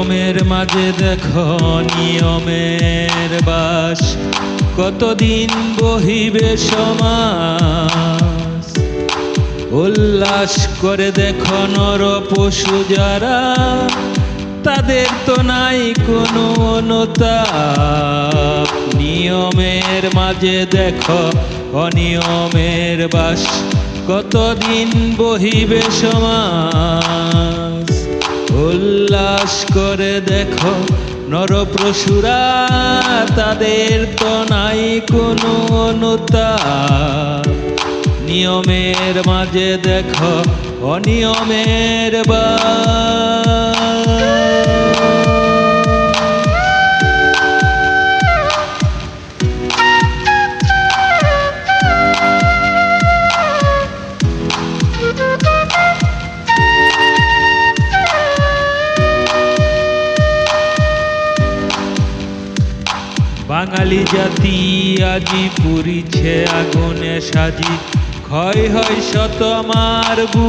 নিয়মের মাঝে দেখো নিয়মের বাস, কতদিন বহিবে সমাজ। উল্লাস করে দেখো নর পশু যারা, তাদের তো নাই কোনো অনুতাপ। নিয়মের মাঝে দেখো অনিয়মের বাস, কতদিন বহিবে সমাজ। উল্লাস করে দেখো নর পশুরা, তাদের তো নাই কোনো অনুতাপ। নিয়মের মাঝে দেখো অনিয়মের বাঙালি জাতি আজি পুরিছে আগুনে সাজি, ক্ষয় হয় শত মারবু।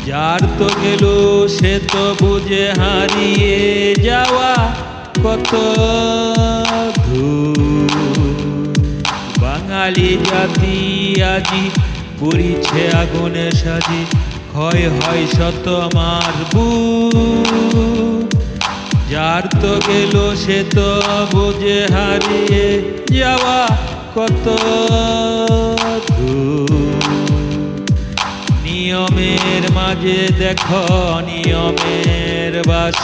যার তো গেল সে তো বুঝে হারিয়ে যাওয়া কত দূর। বাঙালি জাতি আজি পুরিছে আগুনে সাজি, ক্ষয় হয় শত মারবু। যার তো গেল সে তো বুঝে হারিয়ে যাওয়া কত দূর। নিয়মের মাঝে দেখো নিয়মের বাস,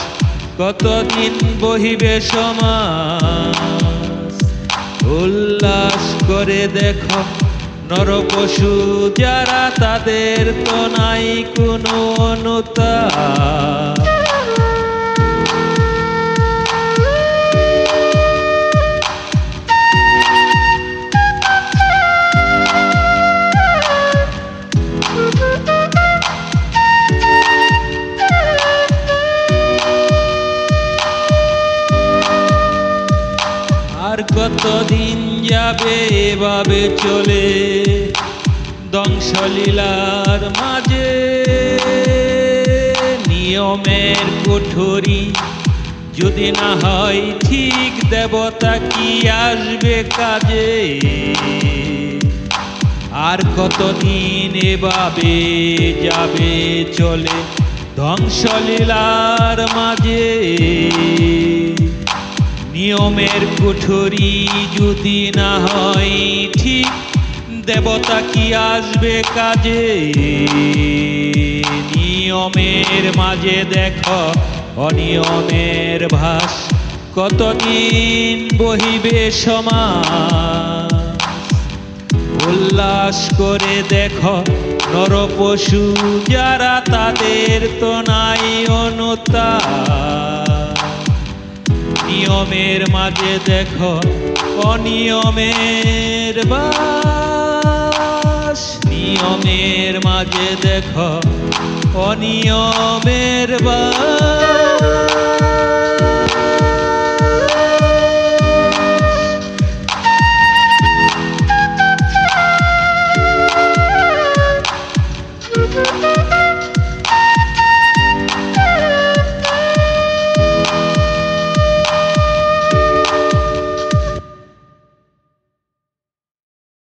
কতদিন বহিবে সমাজ। উল্লাস করে দেখো নর পশু যারা, তাদের তো নাই কোনো অনুতাপ। আর কতদিন যাবে এভাবে চলে ধ্বংসলীলার মাঝে। নিয়মের কুঠুরি যদি না হয় ঠিক, দেবতা কি আসবে কাজে। আর কতদিন এভাবে যাবে চলে ধ্বংসলীলার মাঝে। নিয়মের কুঠুরি যদি না হয় ঠিক, দেবতা কি আসবে কাজে। নিয়মের মাঝে দেখো অনিয়মের ভাস, কতদিন বহিবে সমাজ। উল্লাস করে দেখো নর পশু যারা, তাদের তো নাই অনুতাপ। নিয়মের মাঝে দেখো অনিয়মের বাস, নিয়মের মাঝে দেখো অনিয়মের বাস।